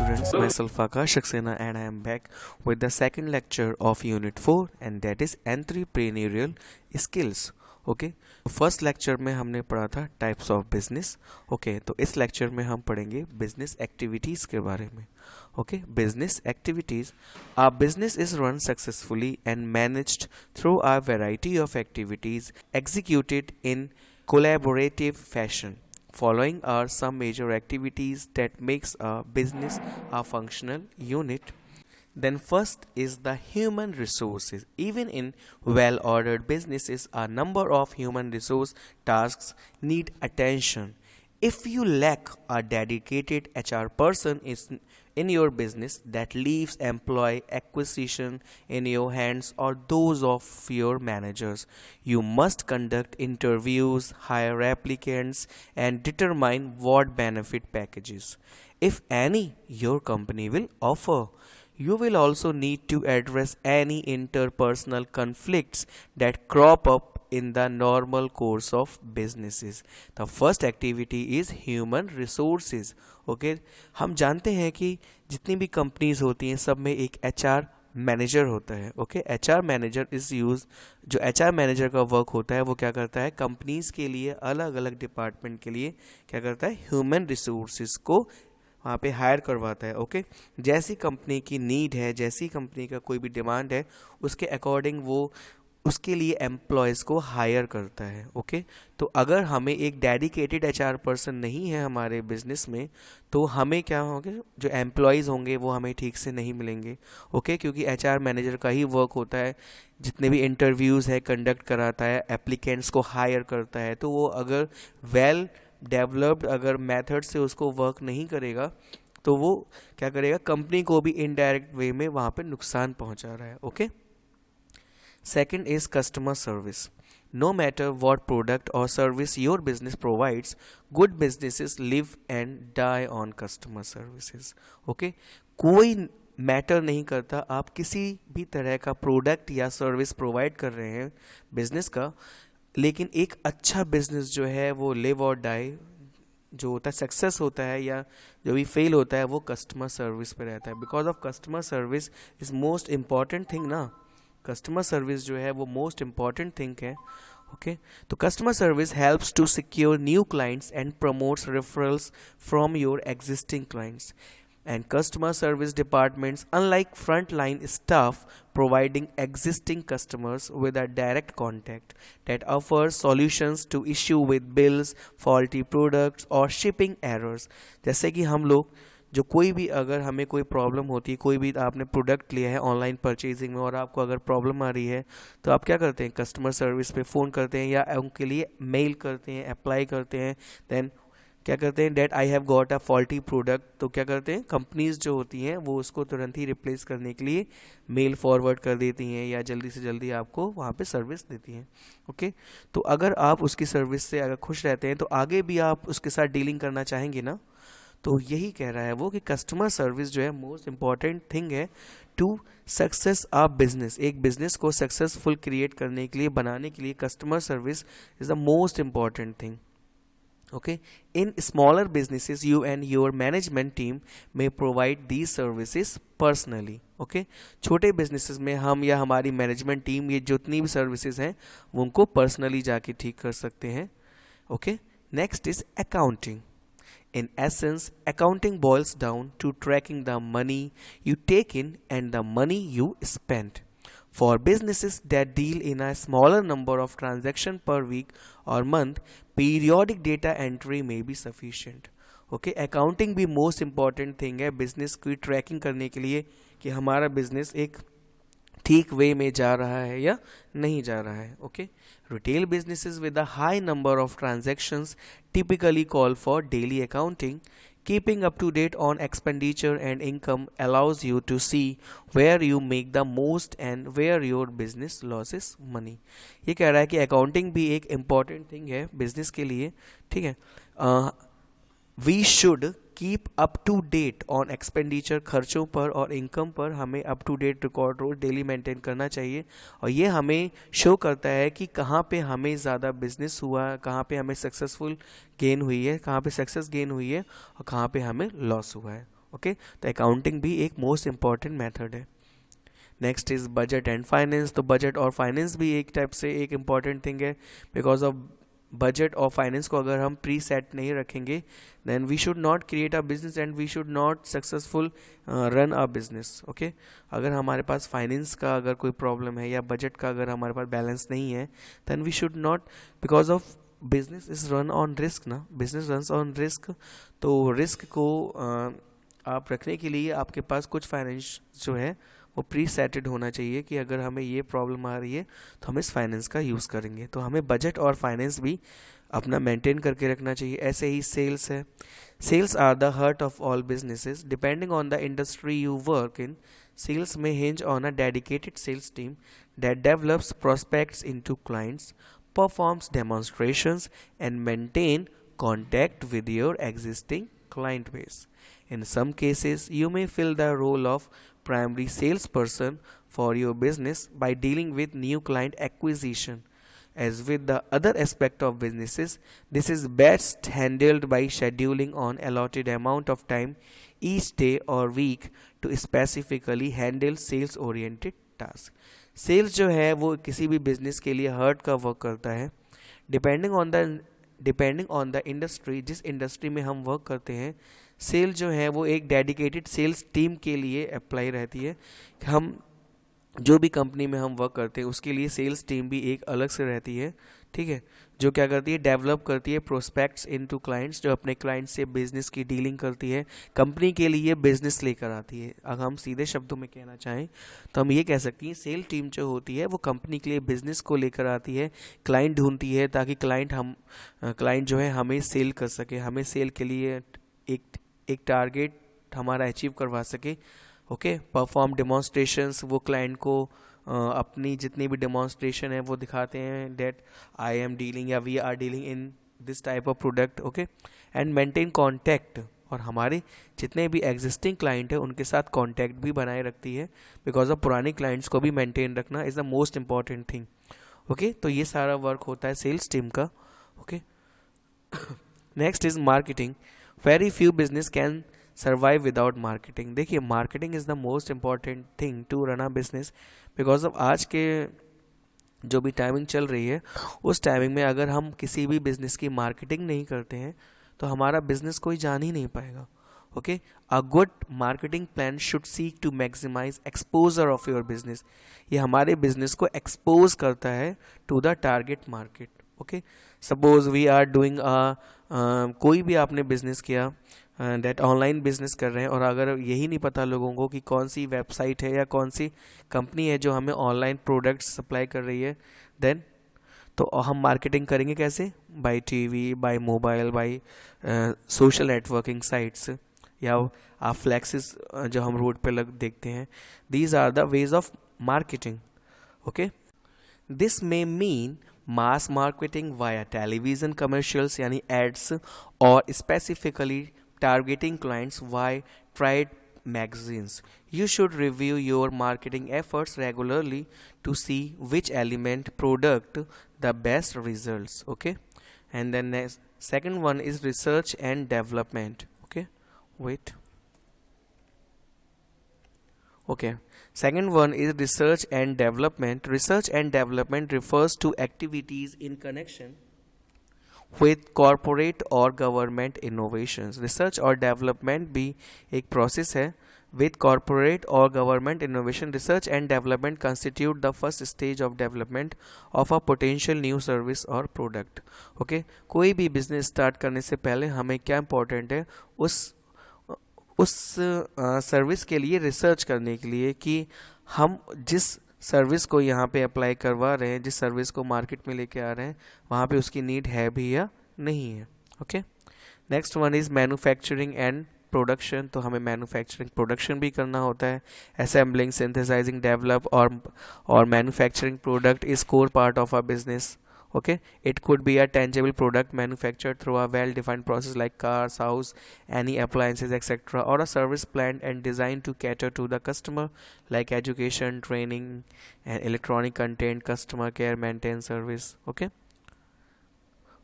students, myself Akash Saxena and I am back with the second lecture of Unit 4 and that is Entrepreneurial Skills. Okay first lecture में हमने पढ़ा था types of business. Okay तो इस lecture में हम पढ़ेंगे बिजनेस एक्टिविटीज़ के बारे में. Okay business activities. Our business is run successfully and managed through a variety of activities executed in collaborative fashion. Following are some major activities that makes a business a functional unit. Then first is the human resources. Even in well-ordered businesses, a number of human resource tasks need attention. If you lack a dedicated HR person in your business, that leaves employee acquisition in your hands or those of your managers. You must conduct interviews, hire applicants, and determine what benefit packages, if any, your company will offer. You will also need to address any interpersonal conflicts that crop up in the normal course of businesses. The first activity is human resources. Okay, हम जानते हैं कि जितनी भी companies होती हैं सब में एक HR मैनेजर होता है. Okay HR manager is use. जो HR मैनेजर का वर्क होता है वो क्या करता है, कंपनीज के लिए अलग अलग डिपार्टमेंट के लिए क्या करता है, ह्यूमन रिसोर्सेज को वहाँ पे हायर करवाता है. ओके जैसी कंपनी की नीड है, जैसी कंपनी का कोई भी डिमांड है उसके अकॉर्डिंग वो उसके लिए एम्प्लॉयज़ को हायर करता है. ओके तो अगर हमें एक डेडिकेटेड HR पर्सन नहीं है हमारे बिजनेस में तो हमें क्या होंगे, जो एम्प्लॉयज़ होंगे वो हमें ठीक से नहीं मिलेंगे. ओके क्योंकि HR मैनेजर का ही वर्क होता है जितने भी इंटरव्यूज़ है कंडक्ट कराता है, एप्लीकेंट्स को हायर करता है. तो वो अगर वेल डेवलप्ड अगर मेथड से उसको वर्क नहीं करेगा तो वो क्या करेगा, कंपनी को भी इनडायरेक्ट वे में वहाँ पे नुकसान पहुँचा रहा है. Okay Second is customer service. No matter what product or service your business provides, good businesses live and die on customer services. Okay? कोई मैटर नहीं करता आप किसी भी तरह का प्रोडक्ट या सर्विस प्रोवाइड कर रहे हैं बिजनेस का, लेकिन एक अच्छा बिजनेस जो है वो लिव और डाई जो होता है, सक्सेस होता है या जो भी फेल होता है वो कस्टमर सर्विस पे रहता है. Because of customer service is most important thing ना. कस्टमर सर्विस जो है वो मोस्ट इम्पॉर्टेंट थिंग है. ओके तो customer service helps to secure new clients and promotes referrals from your existing clients. And customer service departments, unlike frontline staff, providing existing customers with a direct contact that offers solutions to issue with bills, faulty products or shipping errors. जैसे कि हम लोग जो कोई भी अगर हमें कोई प्रॉब्लम होती है, कोई भी आपने प्रोडक्ट लिया है ऑनलाइन परचेजिंग में और आपको अगर प्रॉब्लम आ रही है तो आप क्या करते हैं, कस्टमर सर्विस पे फ़ोन करते हैं या उनके लिए मेल करते हैं, अप्लाई करते हैं. देन क्या करते हैं, that I have got a faulty product. तो क्या करते हैं, कंपनीज जो होती हैं वो उसको तुरंत ही रिप्लेस करने के लिए मेल फॉरवर्ड कर देती हैं या जल्दी से जल्दी आपको वहाँ पे सर्विस देती हैं. ओके तो अगर आप उसकी सर्विस से अगर खुश रहते हैं तो आगे भी आप उसके साथ डीलिंग करना चाहेंगे ना. तो यही कह रहा है वो कि कस्टमर सर्विस जो है मोस्ट इम्पॉर्टेंट थिंग है टू सक्सेस अ बिजनेस. एक बिजनेस को सक्सेसफुल क्रिएट करने के लिए, बनाने के लिए customer service is the most important thing. Okay, in smaller businesses, you and your management team may provide these services personally. Okay, छोटे businesses में हम या हमारी मैनेजमेंट टीम ये जितनी भी सर्विसेज हैं वो उनको पर्सनली जाके ठीक कर सकते हैं. Okay, next is accounting. In essence, accounting boils down to tracking the money you take in and the money you spend. For businesses that deal in a smaller number of transactions per week or month, periodic data entry may be sufficient. Okay, accounting भी most important thing है business की tracking करने के लिए कि हमारा business एक ठीक वे में जा रहा है या नहीं जा रहा है. Okay, retail businesses with a high number of transactions typically call for daily accounting. Keeping up to date on expenditure and income allows you to see where you make the most and where your business loses money. ये कह रहा है कि accounting भी एक important thing है business के लिए. ठीक है, we should keep up to date on expenditure, खर्चों पर और इनकम पर हमें अप टू डेट रिकॉर्ड रोज डेली मेंटेन करना चाहिए. और ये हमें शो करता है कि कहाँ पे हमें ज़्यादा बिजनेस हुआ, कहाँ पे हमें सक्सेसफुल गेन हुई है, कहाँ पे सक्सेस गेन हुई है और कहाँ पे हमें लॉस हुआ है. ओके, तो अकाउंटिंग भी एक मोस्ट इम्पॉर्टेंट मेथड है। Next is budget and finance. तो बजट और फाइनेंस भी एक टाइप से एक इम्पॉर्टेंट थिंग है, बिकॉज ऑफ बजट और फाइनेंस को अगर हम प्री सेट नहीं रखेंगे then we should not create a business and we should not successful run a business. Okay, अगर हमारे पास फाइनेंस का अगर कोई प्रॉब्लम है या बजट का अगर हमारे पास बैलेंस नहीं है then we should not, because of business is run on risk ना, बिजनेस रन ऑन रिस्क। तो रिस्क को आप रखने के लिए आपके पास कुछ फाइनेंस जो है वो प्री सेटेड होना चाहिए कि अगर हमें ये प्रॉब्लम आ रही है तो हम इस फाइनेंस का यूज़ करेंगे। तो हमें बजट और फाइनेंस भी अपना मेंटेन करके रखना चाहिए। ऐसे ही सेल्स है। Sales are the heart of all businesses. Depending on the industry you work in, sales may hinge on a dedicated sales team that develops prospects into clients, performs demonstrations, and maintain contact with your existing client base. In some cases, you may fill the role of primary salesperson for your business by dealing with new client acquisition. As with the other aspect of businesses, this is best handled by scheduling on allotted amount of time each day or week to specifically handle sales oriented task. Sales जो है वो किसी भी business के लिए heart का work करता है। डिपेंडिंग ऑन द इंडस्ट्री, जिस इंडस्ट्री में हम वर्क करते हैं, सेल जो है वो एक डेडिकेटेड सेल्स टीम के लिए अप्लाई रहती है। हम जो भी कंपनी में हम वर्क करते हैं उसके लिए सेल्स टीम भी एक अलग से रहती है, ठीक है, जो क्या करती है, डेवलप करती है प्रोस्पेक्ट्स इनटू क्लाइंट्स, जो अपने क्लाइंट्स से बिजनेस की डीलिंग करती है, कंपनी के लिए बिजनेस लेकर आती है। अगर हम सीधे शब्दों में कहना चाहें तो हम ये कह सकते हैं सेल टीम जो होती है वो कंपनी के लिए बिजनेस को लेकर आती है, क्लाइंट ढूंढती है ताकि क्लाइंट जो है हमें सेल कर सके, हमें सेल के लिए एक टारगेट हमारा अचीव करवा सके। ओके, परफॉर्म डेमोन्स्ट्रेशंस, वो क्लाइंट को अपनी जितनी भी डेमोन्स्ट्रेशन है वो दिखाते हैं दैट आई एम डीलिंग या we are dealing in this type of product. Okay, and maintain contact, और हमारे जितने भी एग्जिस्टिंग क्लाइंट है उनके साथ कॉन्टैक्ट भी बनाए रखती है, बिकॉज ऑफ पुराने क्लाइंट्स को भी मेंटेन रखना is the most important thing. Okay, तो ये सारा वर्क होता है सेल्स टीम का। Okay, next is marketing. Very few business can survive without marketing. देखिए, marketing is the most important thing to run a business, because of आज के जो भी टाइमिंग चल रही है उस टाइमिंग में अगर हम किसी भी बिजनेस की मार्केटिंग नहीं करते हैं तो हमारा बिजनेस कोई जान ही नहीं पाएगा। Okay, a good marketing plan should seek to maximize exposure of your business. ये हमारे बिजनेस को एक्सपोज करता है to the target market. Okay, suppose we are doing कोई भी आपने बिजनेस किया, डेट ऑनलाइन बिजनेस कर रहे हैं, और अगर यही नहीं पता लोगों को कि कौन सी वेबसाइट है या कौन सी कंपनी है जो हमें ऑनलाइन प्रोडक्ट्स सप्लाई कर रही है, देन तो हम मार्केटिंग करेंगे कैसे? By TV, by mobile, by social networking sites, या आप फ्लैक्सेस जो हम रोड पे देखते हैं। These are the ways of marketing. Okay, this may mean mass marketing via television commercials यानी एड्स, और specifically targeting clients via trade magazines. You should review your marketing efforts regularly to see which element product the best results. Okay, and then next, second one is research and development. Okay, wait. Okay, second one is research and development. Research and development refers to activities in connection with corporate और government innovations. Research और development भी एक process है with corporate और government innovation. Research and development constitute the first stage of development of a potential new service or product. Okay, कोई भी business start करने से पहले हमें क्या important है, उस सर्विस के लिए रिसर्च करने के लिए कि हम जिस सर्विस को यहाँ पे अप्लाई करवा रहे हैं, जिस सर्विस को मार्केट में लेके आ रहे हैं, वहाँ पे उसकी नीड है भी या नहीं है। Okay, next one is manufacturing and production. तो हमें मैन्युफैक्चरिंग प्रोडक्शन भी करना होता है। असेंबलिंग, सिंथेसाइजिंग, डेवलप और manufacturing product is core part of a business. Okay, it could be a tangible product manufactured through a well-defined process like cars, house, any appliances, etc., or a service planned and designed to cater to the customer like education, training, and electronic content, customer care, maintenance service. Okay,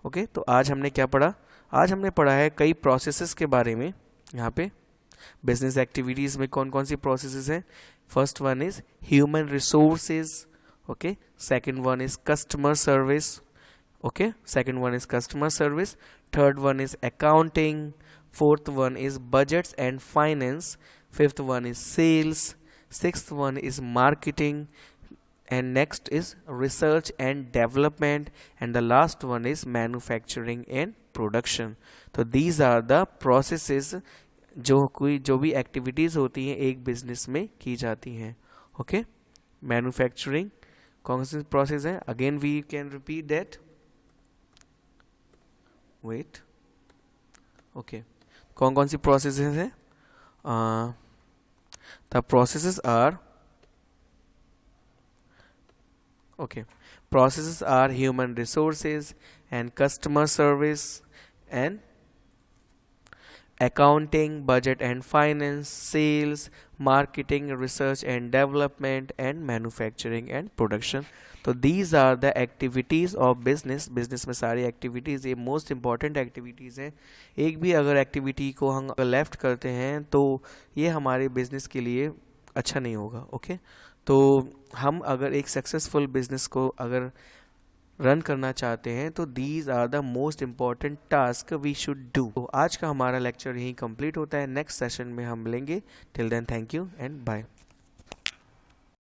okay, तो आज हमने क्या पढ़ा? आज हमने पढ़ा है कई प्रोसेसेस के बारे में यहाँ पे, बिजनेस एक्टिविटीज़ में कौन कौन सी प्रोसेसेस हैं? First one is human resources, okay, second one is customer service, okay, second one is customer service, third one is accounting, fourth one is budgets and finance, fifth one is sales, sixth one is marketing, and next is research and development, and the last one is manufacturing and production. तो these are the processes जो भी activities होती हैं एक business में की जाती हैं. ओके, मैन्युफैक्चरिंग कौन सी प्रोसेस है? Again we can repeat that. Wait, okay, कौन कौन सी प्रोसेसेस हैं? The processes are, okay, processes are human resources and customer service and accounting, budget and finance, sales, marketing, research and development, and manufacturing and production. तो these are the activities of business. business में सारी activities ये most important activities हैं. एक भी अगर activity को हम left करते हैं तो ये हमारे business के लिए अच्छा नहीं होगा. ओके, तो हम अगर एक सक्सेसफुल बिजनेस को अगर रन करना चाहते हैं तो these are the most important task we should do. तो आज का हमारा लेक्चर यहीं कंप्लीट होता है. नेक्स्ट सेशन में हम मिलेंगे. Till then thank you and bye.